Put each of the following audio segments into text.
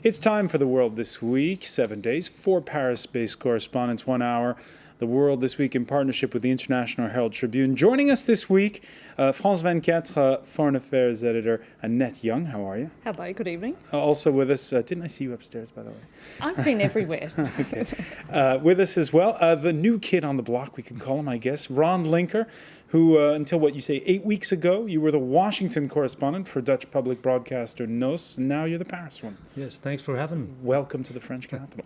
It's time for The World This Week, 7 days, 4 Paris-based correspondents, 1 hour. The World This Week in partnership with the International Herald Tribune. Joining us this week, France 24 Foreign Affairs editor Annette Young. How are you? Hello, good evening. Also with us, didn't I see you upstairs, by the way? I've been everywhere. Okay. With us as well, the new kid on the block, we can call him, I guess, Ron Linker, who, until what you say, 8 weeks ago, you were the Washington correspondent for Dutch public broadcaster NOS, and now you're the Paris one. Yes, thanks for having me. Welcome to the French capital.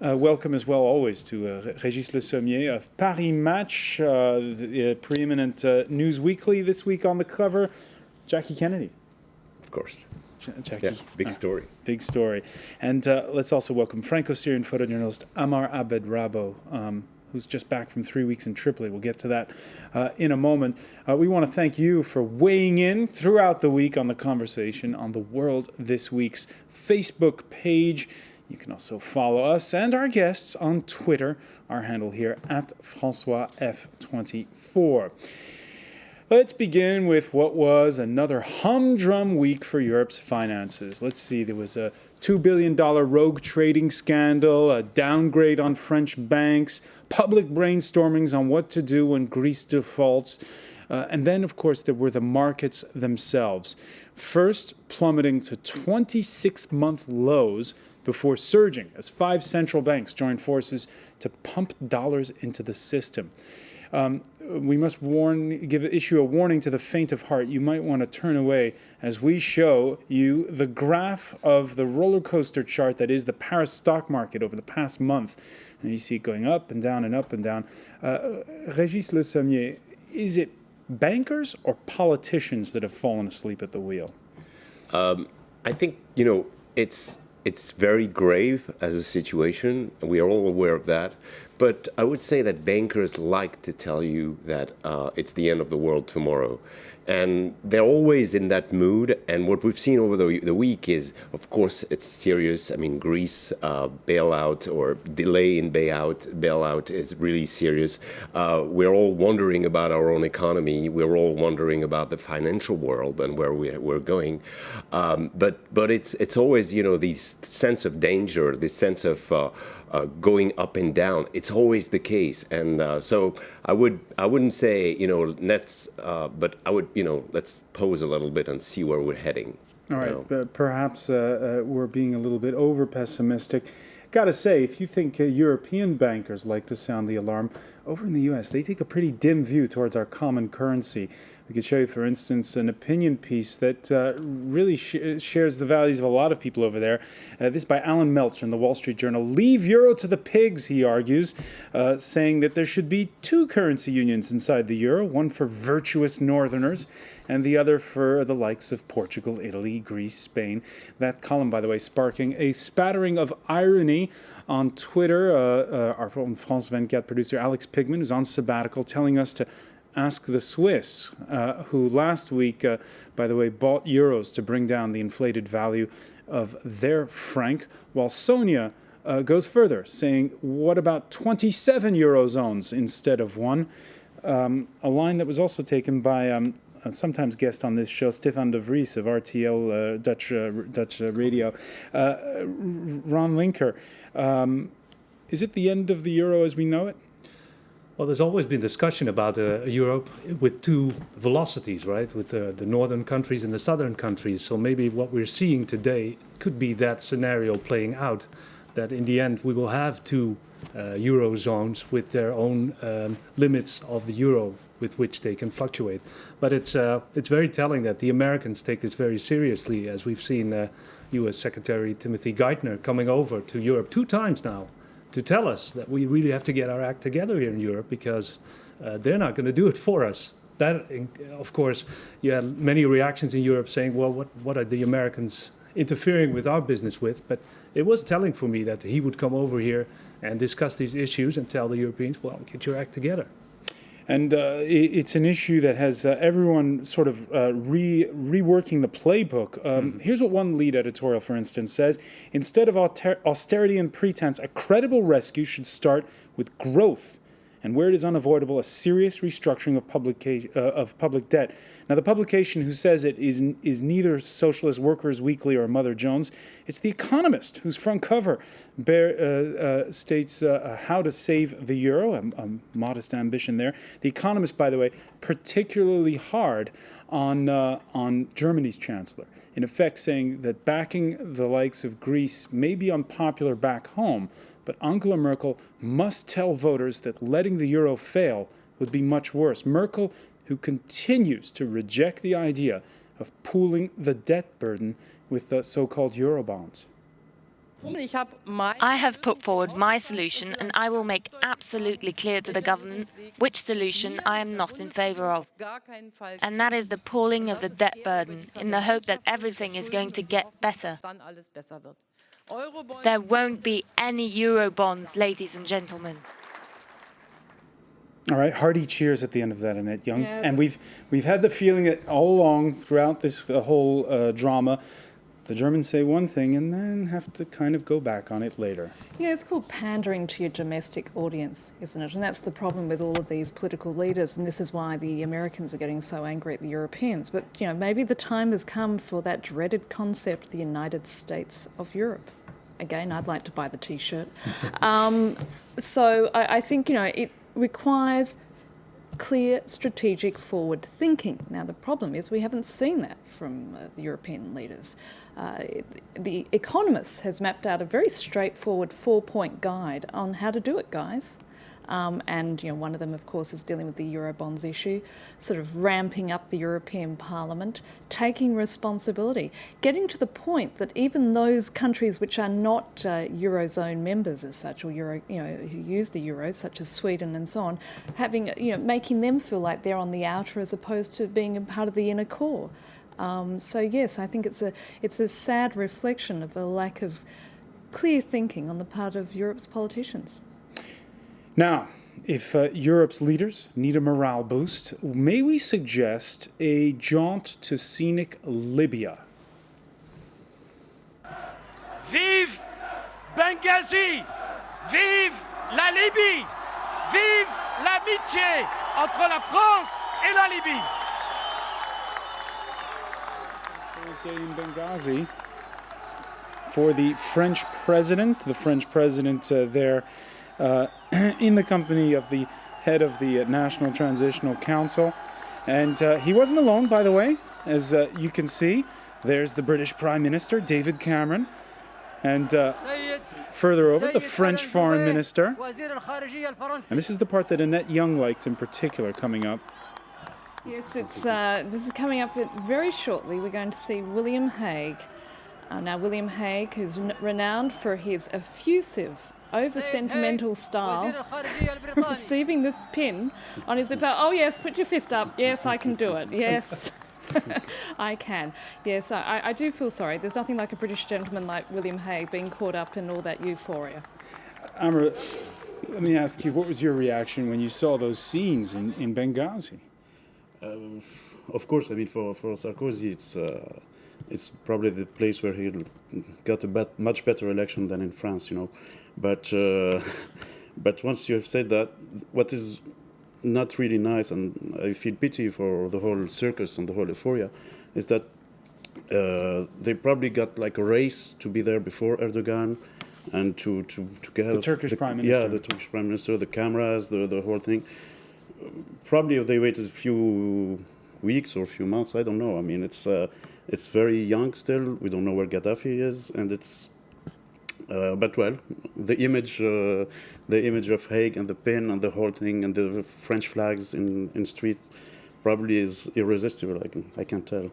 Welcome as well, always, to Régis Le Sommier of Paris Match, the preeminent news weekly. This week on the cover, Jackie Kennedy. Of course. Jackie. Yeah, big story. Big story. And let's also welcome Franco-Syrian photojournalist Amar Abed Rabo, who's just back from 3 weeks in Tripoli. We'll get to that in a moment. We want to thank you for weighing in throughout the week on the conversation on the World This Week's Facebook page. You can also follow us and our guests on Twitter, our handle here at FrancoisF24. Let's begin with what was another humdrum week for Europe's finances. Let's see, there was a $2 billion rogue trading scandal, a downgrade on French banks, public brainstormings on what to do when Greece defaults. And then, of course, there were the markets themselves. First, plummeting to 26-month lows before surging as 5 central banks joined forces to pump dollars into the system. We must issue a warning to the faint of heart. You might want to turn away as we show you the graph of the roller coaster chart that is the Paris stock market over the past month. And you see it going up and down and up and down. Régis Le Sommier, is it bankers or politicians that have fallen asleep at the wheel? I think, it's very grave as a situation, and we are all aware of that. But I would say that bankers like to tell you that it's the end of the world tomorrow. And they're always in that mood. And what we've seen over the week is, of course, it's serious. I mean, Greece bailout or delay in bailout is really serious. We're all wondering about our own economy. We're all wondering about the financial world and where we're going. But it's always, this sense of danger, this sense of going up and down. It's always the case, and so I wouldn't say but I would let's pose a little bit and see where we're heading. All right, perhaps we're being a little bit over pessimistic. Gotta say, if you think European bankers like to sound the alarm, over in the U.S. they take a pretty dim view towards our common currency. We could show you, for instance, an opinion piece that really shares the values of a lot of people over there. This by Alan Meltzer in the Wall Street Journal. Leave euro to the pigs, he argues, saying that there should be 2 currency unions inside the euro, one for virtuous northerners and the other for the likes of Portugal, Italy, Greece, Spain. That column, by the way, sparking a spattering of irony on Twitter. Our France 24 producer Alex Pigman, who's on sabbatical, telling us to ask the Swiss, who last week, by the way, bought euros to bring down the inflated value of their franc, while Sonia goes further, saying, what about 27 eurozones instead of 1? A line that was also taken by sometimes guest on this show, Stefan de Vries of RTL Dutch radio. Ron Linker, is it the end of the euro as we know it? Well, there's always been discussion about Europe with 2 velocities, right? With the northern countries and the southern countries. So maybe what we're seeing today could be that scenario playing out, that in the end we will have 2 eurozones with their own limits of the euro with which they can fluctuate. But it's very telling that the Americans take this very seriously, as we've seen U.S. Secretary Timothy Geithner coming over to Europe 2 times now, to tell us that we really have to get our act together here in Europe, because they're not going to do it for us. That, of course, you had many reactions in Europe saying, well, what are the Americans interfering with our business with? But it was telling for me that he would come over here and discuss these issues and tell the Europeans, well, get your act together. And it's an issue that has everyone sort of reworking the playbook. Here's what one lead editorial, for instance, says. Instead of austerity and pretense, a credible rescue should start with growth and where it is unavoidable, a serious restructuring of public debt. Now, the publication who says it is neither Socialist Workers Weekly or Mother Jones. It's The Economist, whose front cover states how to save the euro, a modest ambition there. The Economist, by the way, particularly hard on Germany's chancellor, in effect saying that backing the likes of Greece may be unpopular back home, but Angela Merkel must tell voters that letting the euro fail would be much worse. Merkel, who continues to reject the idea of pooling the debt burden with the so-called Eurobonds. I have put forward my solution, and I will make absolutely clear to the government which solution I am not in favour of. And that is the pooling of the debt burden, in the hope that everything is going to get better. There won't be any Eurobonds, ladies and gentlemen. All right, hearty cheers at the end of that, Annette Young. Yeah. And we've had the feeling that all along throughout this whole drama, the Germans say one thing and then have to kind of go back on it later. Yeah, it's called pandering to your domestic audience, isn't it? And that's the problem with all of these political leaders, and this is why the Americans are getting so angry at the Europeans. But, you know, maybe the time has come for that dreaded concept, the United States of Europe. Again, I'd like to buy the T-shirt. So I think, you know, it requires clear strategic forward thinking. Now, the problem is we haven't seen that from the European leaders. The Economist has mapped out a very straightforward 4-point guide on how to do it, guys. And you know, one of them, of course, is dealing with the Eurobonds issue, sort of ramping up the European Parliament, taking responsibility, getting to the point that even those countries which are not Eurozone members as such, or who use the euro, such as Sweden and so on, having, making them feel like they're on the outer as opposed to being a part of the inner core. So yes, I think it's a sad reflection of a lack of clear thinking on the part of Europe's politicians. Now, if Europe's leaders need a morale boost, may we suggest a jaunt to scenic Libya? Vive Benghazi! Vive la Libye! Vive l'amitié entre la France et la Libye! Thursday in Benghazi for the French president. The French president there in the company of the head of the National Transitional Council. And he wasn't alone, by the way. As you can see, there's the British Prime Minister, David Cameron. And further over, the French Foreign Minister. And this is the part that Annette Young liked in particular coming up. Yes, this is coming up very shortly. We're going to see William Hague. Now, William Hague, who's renowned for his effusive, over-sentimental style, receiving this pin on his lapel. Oh yes, put your fist up. Yes, I can do it. Yes, I can. Yes, I do feel sorry. There's nothing like a British gentleman like William Hague being caught up in all that euphoria. Amra, let me ask you, what was your reaction when you saw those scenes in Benghazi? Of course, I mean, for Sarkozy, it's probably the place where he got a much better election than in France, But once you have said that, what is not really nice, and I feel pity for the whole circus and the whole euphoria, is that they probably got like a race to be there before Erdogan and to get the Turkish Prime Minister. Yeah, the Turkish Prime Minister, the cameras, the whole thing. Probably if they waited a few weeks or a few months, I don't know. I mean, it's very young still. We don't know where Gaddafi is, and it's. But well, the image of Hague and the pin and the whole thing and the French flags in street probably is irresistible. I can tell.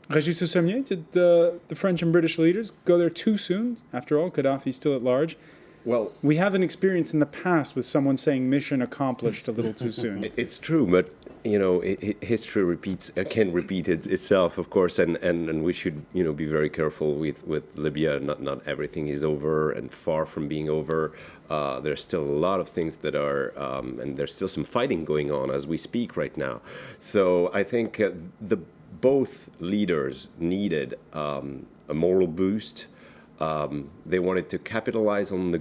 Régis Sommier, did the French and British leaders go there too soon? After all, Gaddafi's still at large. Well, we have an experience in the past with someone saying "mission accomplished" a little too soon. It's true, but history can repeat itself, of course, and we should be very careful with Libya. Not everything is over, and far from being over. There's still a lot of things that are, and there's still some fighting going on as we speak right now. So I think both leaders needed a moral boost. They wanted to capitalize on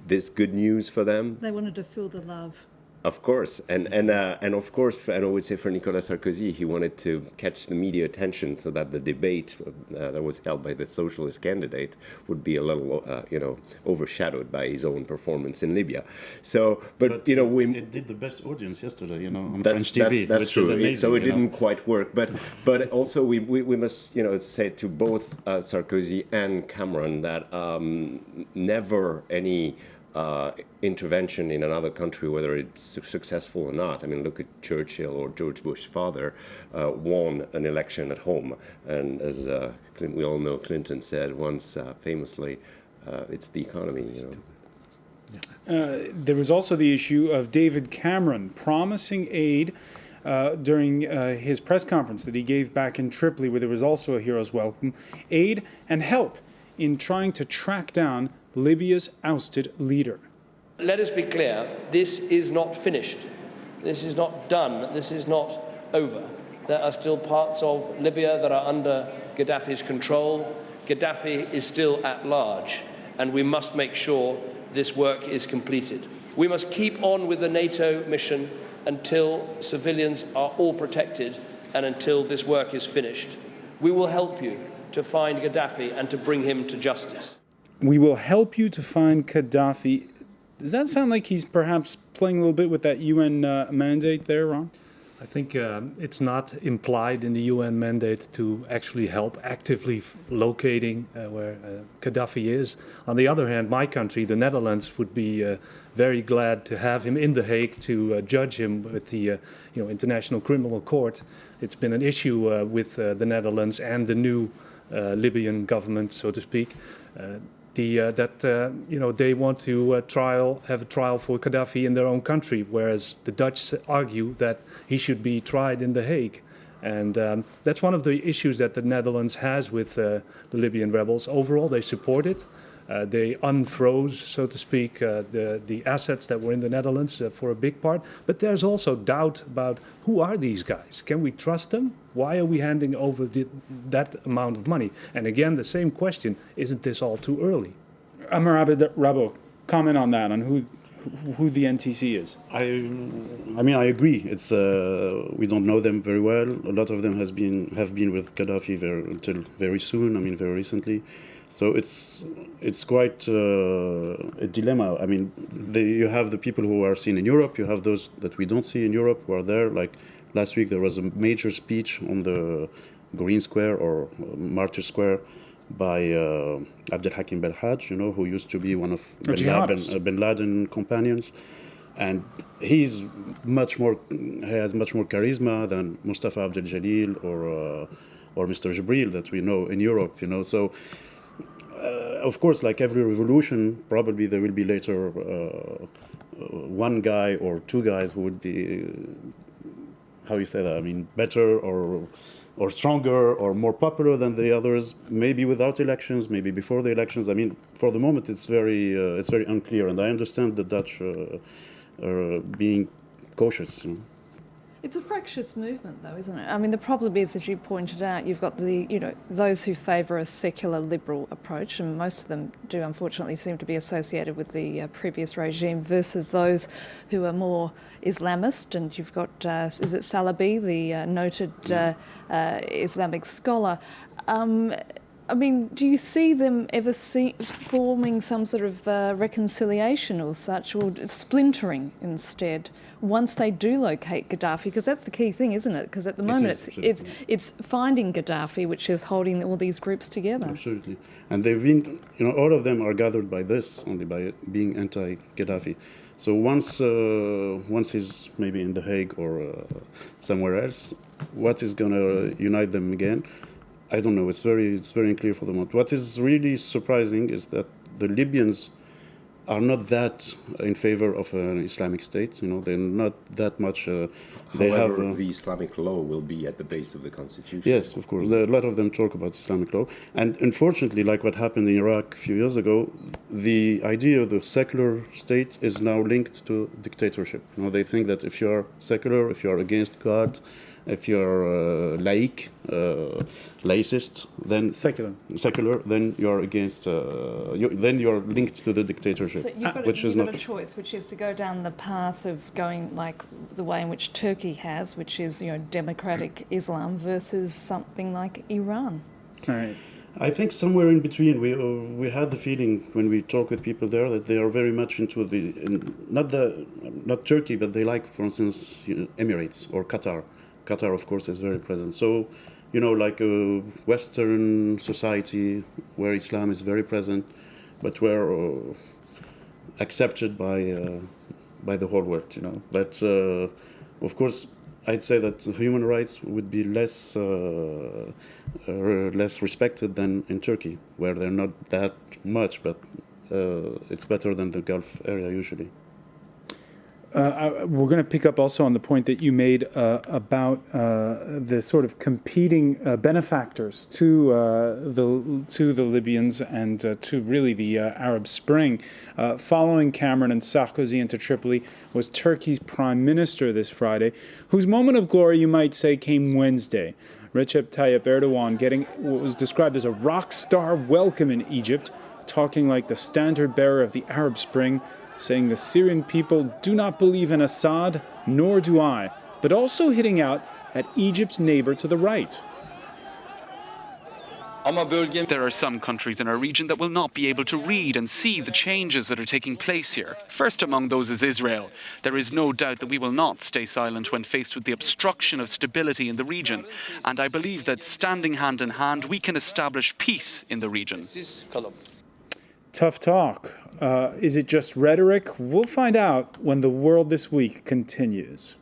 this good news for them. They wanted to feel the love. Of course, and of course, and I would say for Nicolas Sarkozy, he wanted to catch the media attention so that the debate that was held by the socialist candidate would be a little, overshadowed by his own performance in Libya. So, but it did the best audience yesterday, on French TV, that's which true. is amazing. So it didn't quite work, but also we must say to both Sarkozy and Cameron that never any intervention in another country, whether it's successful or not. I mean, look at Churchill or George Bush's father won an election at home, and as we all know, Clinton said once famously, "It's the economy." There was also the issue of David Cameron promising aid during his press conference that he gave back in Tripoli, where there was also a hero's welcome, aid and help in trying to track down Libya's ousted leader. Let us be clear, this is not finished. This is not done. This is not over. There are still parts of Libya that are under Gaddafi's control. Gaddafi is still at large, and we must make sure this work is completed. We must keep on with the NATO mission until civilians are all protected and until this work is finished. We will help you to find Gaddafi and to bring him to justice. We will help you to find Gaddafi. Does that sound like he's perhaps playing a little bit with that UN mandate there, Ron? I think it's not implied in the UN mandate to actually help actively locating where Gaddafi is. On the other hand, my country, the Netherlands, would be very glad to have him in The Hague to judge him with the International Criminal Court. It's been an issue with the Netherlands and the new Libyan government, so to speak. They want to have a trial for Gaddafi in their own country, whereas the Dutch argue that he should be tried in The Hague. And that's one of the issues that the Netherlands has with the Libyan rebels. Overall, they support it. They unfroze, so to speak, the assets that were in the Netherlands for a big part. But there's also doubt about who are these guys? Can we trust them? Why are we handing over that amount of money? And again, the same question, isn't this all too early? Amr Abed Rabo, comment on that, on who the NTC is. I mean, I agree. It's we don't know them very well. A lot of them have been with Gaddafi until very soon. I mean, very recently. So it's quite a dilemma. I mean, you have the people who are seen in Europe. You have those that we don't see in Europe who are there. Like last week, there was a major speech on the Green Square or Martyr Square by Abdel Hakim Belhaj, who used to be one of Bin Laden companions, and he has much more charisma than Mustafa Abdel Jalil or Mr. Jibril that we know in Europe. So. Of course, like every revolution, probably there will be later one guy or two guys who would be, how you say that? I mean, better or stronger or more popular than the others. Maybe without elections, maybe before the elections. I mean, for the moment, it's very unclear, and I understand the Dutch are being cautious. It's a fractious movement, though, isn't it? I mean, the problem is, as you pointed out, you've got those who favour a secular liberal approach, and most of them do, unfortunately, seem to be associated with the previous regime, versus those who are more Islamist. And you've got, is it Salabi, the noted Islamic scholar? I mean, do you see them ever forming some sort of reconciliation or such, or splintering instead, once they do locate Gaddafi? Because that's the key thing, isn't it? Because at the moment it's finding Gaddafi which is holding all these groups together. Absolutely. And they've been, all of them are gathered by this, only by being anti-Gaddafi. So once he's maybe in The Hague or somewhere else, what is going to unite them again? I don't know. It's very unclear for the moment. What is really surprising is that the Libyans are not that in favor of an Islamic state. They're not that much. However, the Islamic law will be at the base of the constitution. Yes, of course. A lot of them talk about Islamic law. And unfortunately, like what happened in Iraq a few years ago, the idea of the secular state is now linked to dictatorship. They think that if you are secular, if you are against God, if you're laïc, laicist, then secular, then you're against. Then you're linked to the dictatorship, So you've got, which is got not a choice, which is to go down the path of going like the way in which Turkey has, which is democratic Islam, versus something like Iran. All right. I think somewhere in between. We had the feeling when we talk with people there that they are very much into not Turkey, but they like, for instance, Emirates or Qatar. Qatar, of course, is very present. So, like a Western society where Islam is very present, but where accepted by the whole world. But of course, I'd say that human rights would be less respected than in Turkey, where they're not that much, but it's better than the Gulf area usually. We're going to pick up also on the point that you made about the sort of competing benefactors to the Libyans and to really the Arab Spring. Following Cameron and Sarkozy into Tripoli was Turkey's prime minister this Friday, whose moment of glory, you might say, came Wednesday. Recep Tayyip Erdogan getting what was described as a rock star welcome in Egypt, talking like the standard bearer of the Arab Spring, saying the Syrian people do not believe in Assad, nor do I, but also hitting out at Egypt's neighbor to the right. There are some countries in our region that will not be able to read and see the changes that are taking place here. First among those is Israel. There is no doubt that we will not stay silent when faced with the obstruction of stability in the region. And I believe that standing hand in hand, we can establish peace in the region. Tough talk. Is it just rhetoric? We'll find out when the World This Week continues.